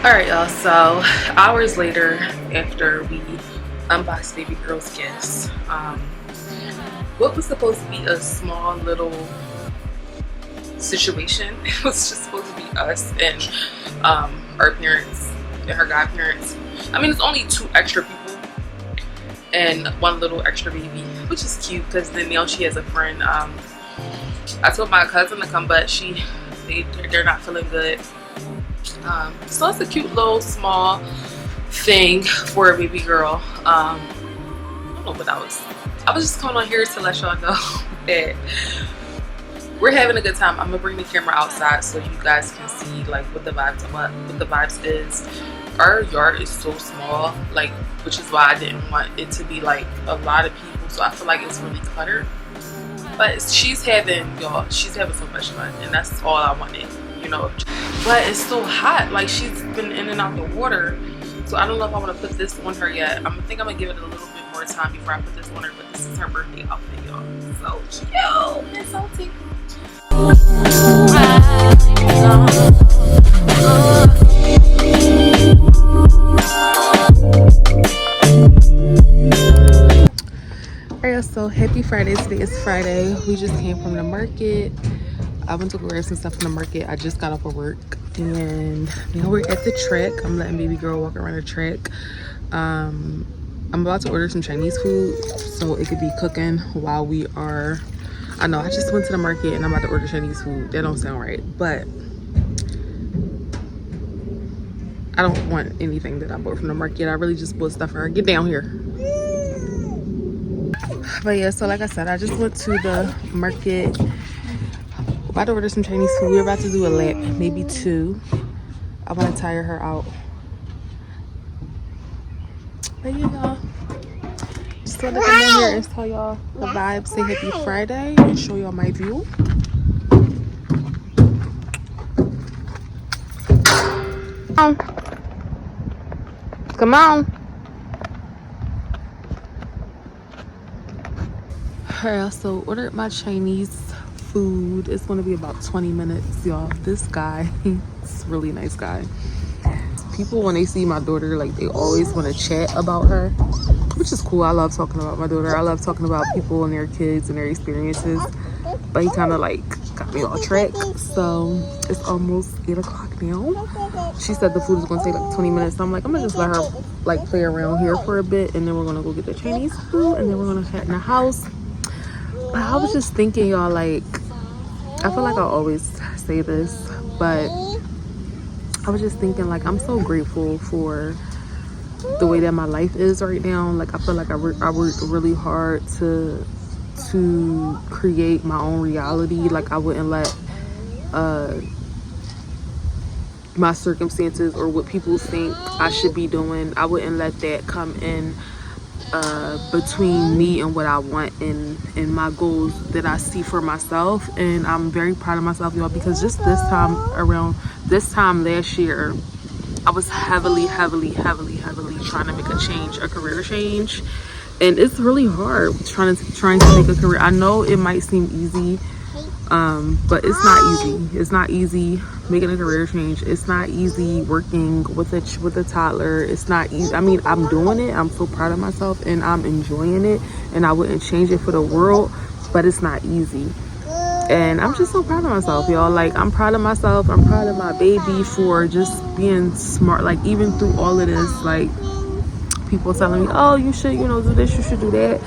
Alright, y'all, so hours later after we unboxed baby girl's gifts, what was supposed to be a small little situation, it was just supposed to be us and our parents and her godparents. I mean, it's only 2 extra people and 1 little extra baby, which is cute because then now she has a friend. I told my cousin to come, but they're not feeling good. So it's a cute little small thing for a baby girl. I don't know what I was just coming on here to let y'all know that we're having a good time. I'm gonna bring the camera outside so you guys can see like what the vibes is. Our yard is so small, like, which is why I didn't want it to be like a lot of people, so I feel like it's really cluttered. But she's having so much fun, and that's all I wanted, you know. But it's so hot, like she's been in and out the water, so I don't know if I want to put this on her yet. I think I'm gonna give it a little bit more time before I put this on her. But this is her birthday outfit, y'all. So cute. It's so cute. Alright, so happy Friday. Today is Friday. We just came from the market. I went to go grab some stuff from the market. I just got off of work and now we're at the track. I'm letting baby girl walk around the track. I'm about to order some Chinese food so it could be cooking while we are. I know I just went to the market and I'm about to order Chinese food. That don't sound right, but I don't want anything that I bought from the market. I really just bought stuff for her. Get down here. But yeah, so like I said, I just went to the market. About to order some Chinese food. We're about to do a lap, maybe 2. I want to tire her out. But you know, just want to come in here and tell y'all the vibe, say happy Friday, and show y'all my view. Come on. Alright, I also ordered my Chinese food. It's going to be about 20 minutes, y'all. This guy, he's a really nice guy. People, when they see my daughter, like, they always want to chat about her, which is cool. I love talking about my daughter. I love talking about people and their kids and their experiences. But he kind of like got me off track. So it's almost 8 o'clock now. She said the food is going to take like 20 minutes. So I'm like, I'm gonna just let her like play around here for a bit, and then we're gonna go get the Chinese food, and then we're gonna head in the house. But I was just thinking, y'all, like, I feel like I always say this, but I was just thinking, like, I'm so grateful for the way that my life is right now. Like, I feel like I worked really hard to create my own reality. Like, I wouldn't let my circumstances or what people think I should be doing, I wouldn't let that come in between me and what I want and my goals that I see for myself. And I'm very proud of myself, y'all, because just around this time last year, I was heavily trying to make a career change, and it's really hard trying to make a career. I know it might seem easy, but it's not easy. It's not easy making a career change. It's not easy working with a toddler. It's not easy. I mean, I'm doing it. I'm so proud of myself and I'm enjoying it, and I wouldn't change it for the world, but it's not easy. And I'm just so proud of myself, y'all. Like, I'm proud of myself. I'm proud of my baby for just being smart. Like, even through all of this, like, people telling me, oh, you should, do this, you should do that.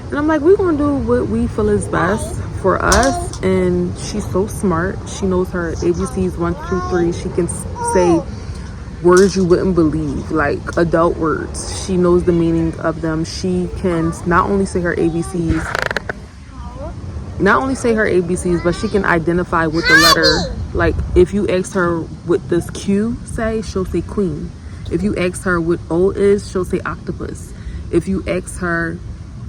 And I'm like, we're going to do what we feel is best for us. And she's so smart. She knows her ABCs 1, 2, 3. She can say words you wouldn't believe, like adult words. She knows the meaning of them. She can not only say her ABCs, but she can identify with the letter. Like, if you ask her what does Q say, she'll say queen. If you ask her what O is, she'll say octopus. If you ask her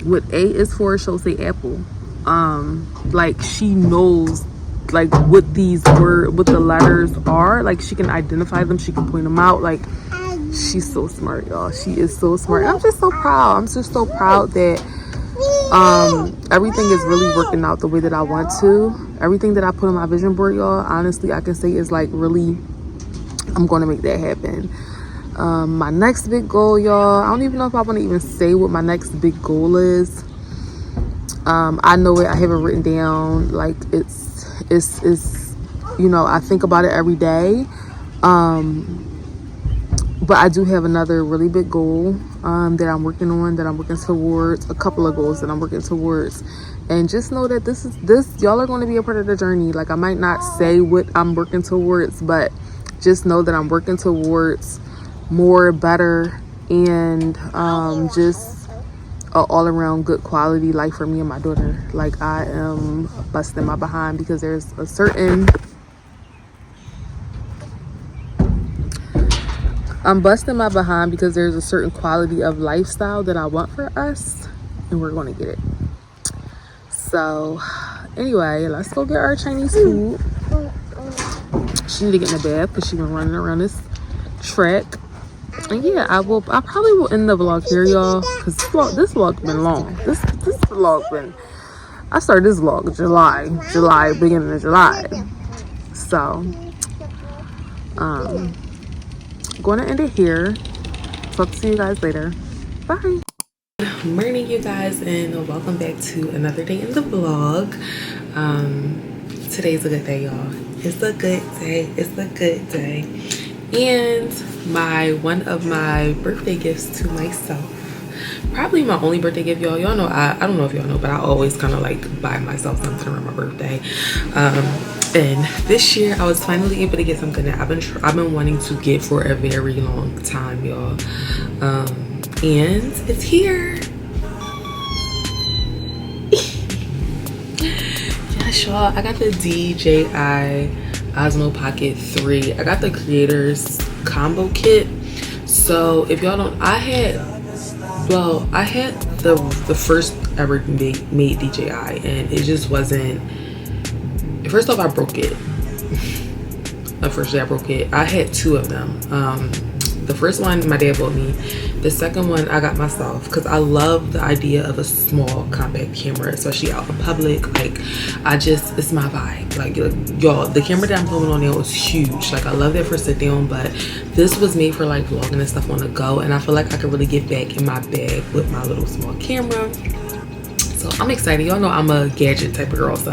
what A is for, she'll say apple. Like, she knows like what the letters are. Like, she can identify them, she can point them out. Like, she's so smart, y'all. She is so smart. I'm just so proud. I'm just so proud that everything is really working out the way that I want to. Everything that I put on my vision board, y'all, honestly, I can say is like really I'm going to make that happen. My next big goal, y'all, I don't even know if I want to even say what my next big goal is. I know it, I have it written down. Like it's you know, I think about it every day. But I do have another really big goal that I'm working on, that I'm working towards, a couple of goals that I'm working towards. And just know that this y'all are going to be a part of the journey. Like, I might not say what I'm working towards, but just know that I'm working towards more, better, and just an all-around good quality life for me and my daughter. Like, I am busting my behind because there's a certain... I'm busting my behind because there's a certain quality of lifestyle that I want for us, and we're going to get it. So, anyway, let's go get our Chinese food. She need to get in the bath because she's been running around this track. And yeah, I probably will end the vlog here, y'all, because this vlog been long. This vlog been... I started this vlog July, beginning of July. So, going to end it here. Talk to you guys later. Bye. Morning, you guys, and welcome back to another day in the vlog. Today's a good day, y'all. It's a good day. It's a good day. And one of my birthday gifts to myself, probably my only birthday gift, y'all. Y'all know I don't know if y'all know, but I always kind of like buy myself something around my birthday. And this year I was finally able to get something that I've been wanting to get for a very long time, y'all. And it's here. Yes, y'all, I got the DJI Osmo Pocket 3. I got the creators combo kit. So if y'all don't, I had the first ever made DJI, and it just wasn't... First off, I broke it. The first day I broke it. I had two of them. The first one my dad bought me. The second one I got myself because I love the idea of a small compact camera, especially out in public. Like, it's my vibe. Like, y'all, the camera that I'm filming on now is huge. Like, I love that for sit down, but this was made for like vlogging and stuff on the go, and I feel like I could really get back in my bag with my little small camera. So I'm excited. Y'all know I'm a gadget type of girl, so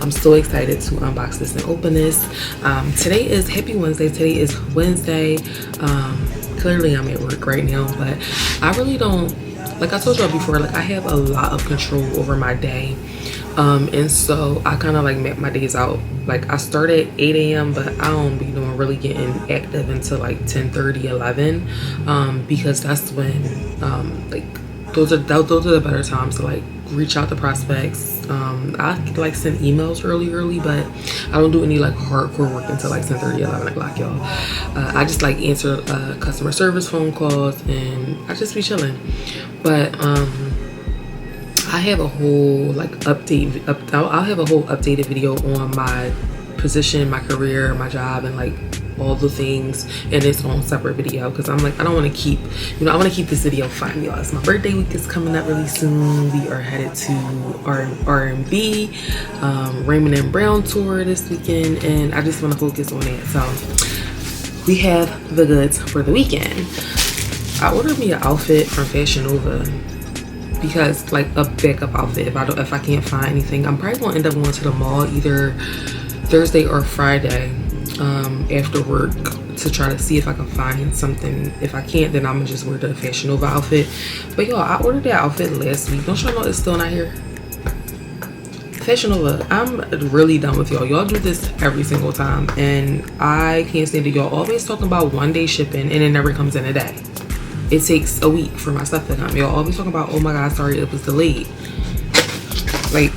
I'm so excited to unbox this and open this. Today is Happy Wednesday. Today is Wednesday. Clearly I'm at work right now, but I really don't, like I told y'all before, like I have a lot of control over my day. And so I kind of like map my days out. Like, I start at 8 a.m. but I don't be doing really getting active until like 10:30, 11, because that's when like those are the better times to like reach out to prospects. I like send emails early, but I don't do any like hardcore work until like 10:30, 11 o'clock, y'all. I just like answer customer service phone calls, and I just be chilling. But I have a whole like I'll have a whole updated video on my position, my career, my job, and like all the things in its own separate video, because I'm like, I don't want to keep, I want to keep this video fun, y'all. So my birthday week is coming up really soon. We are headed to R&B Raymond and Brown tour this weekend, and I just want to focus on that. So we have the goods for the weekend. I ordered me an outfit from Fashion Nova, because like a backup outfit if I can't find anything. I'm probably gonna end up going to the mall either Thursday or Friday after work to try to see if I can find something. If I can't, then I'm gonna just wear the Fashion Nova outfit. But y'all, I ordered that outfit last week. Don't y'all know it's still not here? Fashion Nova, I'm really done with y'all. Y'all do this every single time, and I can't stand it. Y'all always talking about 1 day shipping, and it never comes in a day. It takes a week for my stuff to come. Y'all always talking about, oh my god, sorry, it was delayed. Like,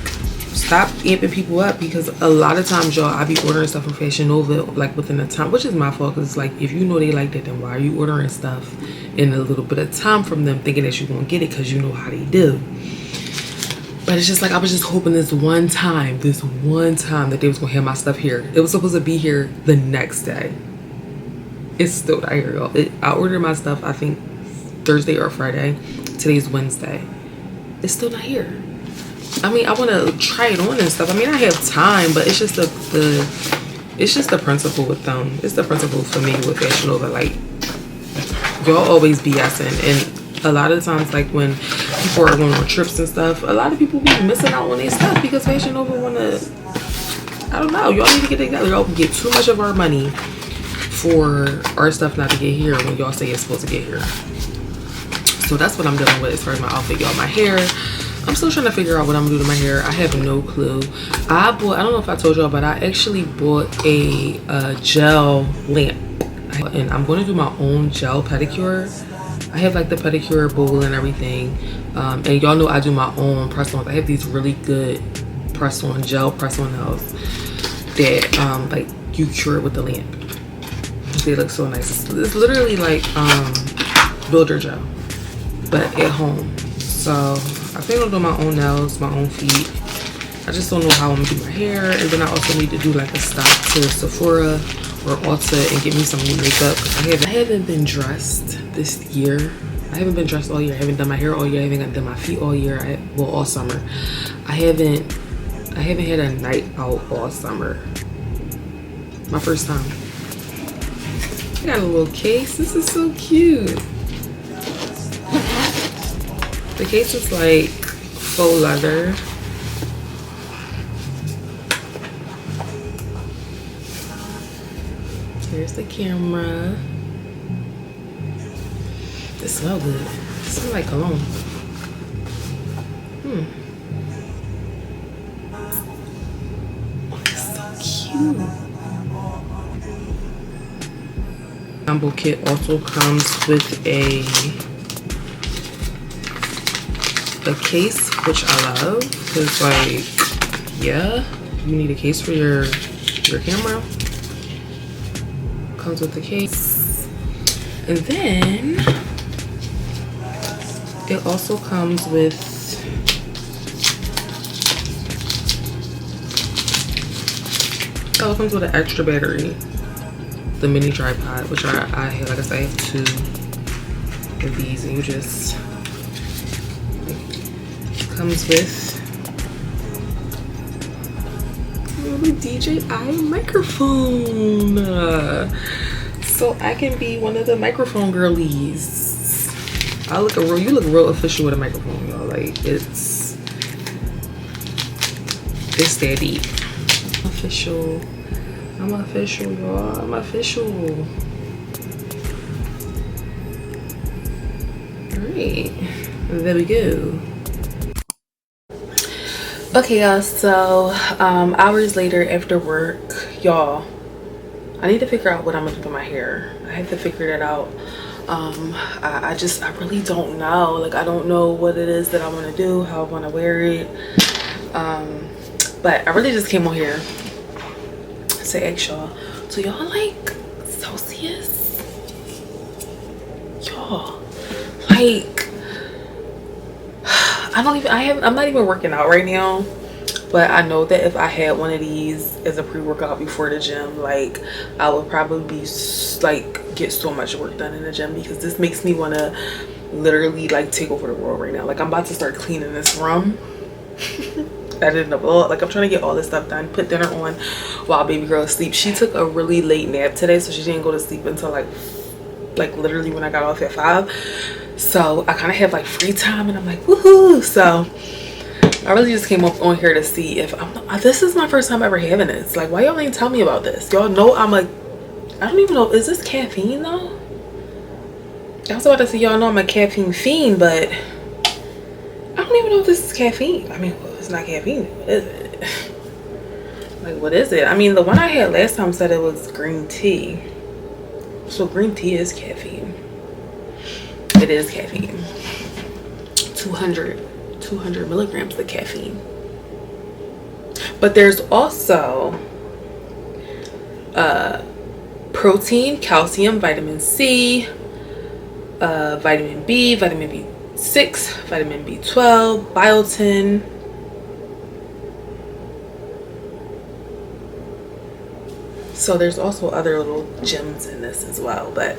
stop amping people up, because a lot of times, y'all, I be ordering stuff from Fashion Nova like within a time, which is my fault, because like, if you know they like that, then why are you ordering stuff in a little bit of time from them, thinking that you're gonna get it because you know how they do? But it's just like, I was just hoping this one time that they was gonna have my stuff here. It was supposed to be here the next day. It's still not here, y'all. I ordered my stuff, I think Thursday or Friday. Today's Wednesday. It's still not here. I mean, I want to try it on and stuff. I mean, I have time, but it's just the it's just the principle with them. It's the principle for me with Fashion Nova. Like, y'all always BSing, and a lot of times, like when people are going on trips and stuff, a lot of people be missing out on their stuff because Fashion Nova wanna, I don't know, y'all need to get together. Y'all get too much of our money for our stuff not to get here when y'all say it's supposed to get here. So that's what I'm dealing with as far as my outfit, y'all. My hair, I'm still trying to figure out what I'm gonna do to my hair. I have no clue. I don't know if I told y'all, but I actually bought a gel lamp, and I'm going to do my own gel pedicure. I have like the pedicure bowl and everything, and y'all know I do my own press-ons. I have these really good press-on gel press-on nails that like you cure it with the lamp. They look so nice. It's literally like builder gel, but at home. So I think I'll do my own nails, my own feet. I just don't know how I'm gonna do my hair. And then I also need to do like a stop to Sephora or Ulta and get me some new makeup. I haven't been dressed this year. I haven't been dressed all year. I haven't done my hair all year. I haven't done my feet all year. Well, all summer. I haven't had a night out all summer. My first time. I got a little case. This is so cute. The case is like faux leather. Here's the camera. It smells good. It smells like cologne. Oh, it's so cute. Combo kit also comes with a case, which I love, because like, yeah, you need a case for your camera. Comes with the case, and then it also comes with an extra battery, the mini tripod, which I have, like I said, I have 2 of these, and you just comes with a DJI microphone, so I can be one of the microphone girlies. You look real official with a microphone, y'all. Like it's that deep. Official. I'm official, y'all. I'm official. Alright, there we go. Okay, y'all, so hours later after work, y'all, I need to figure out what I'm gonna do with my hair. I have to figure that out. I really don't know. Like, I don't know what it is that I want to do, how I want to wear it. But I really just came on here to ask y'all, do y'all like Celsius? Y'all, like, I'm not even working out right now, but I know that if I had one of these as a pre-workout before the gym, like, I would probably be like get so much work done in the gym, because this makes me want to literally like take over the world right now. Like, I'm about to start cleaning this room. Editing the vlog. Like, I'm trying to get all this stuff done, put dinner on while baby girl is asleep. She took a really late nap today, so she didn't go to sleep until like literally when I got off at 5. So I kind of have like free time, and I'm like, woohoo. So I really just came up on here to see if this is my first time ever having this. Like, why y'all ain't tell me about this? Y'all know I don't even know, is this caffeine though? I was about to say, y'all know I'm a caffeine fiend, but I don't even know if this is caffeine. I mean, well, it's not caffeine. What is it? Like, what is it? I mean, the one I had last time said it was green tea. So green tea is caffeine. It is caffeine. 200 milligrams of caffeine. But there's also protein, calcium, vitamin C, vitamin B, vitamin B6, vitamin B12, biotin. So there's also other little gems in this as well, but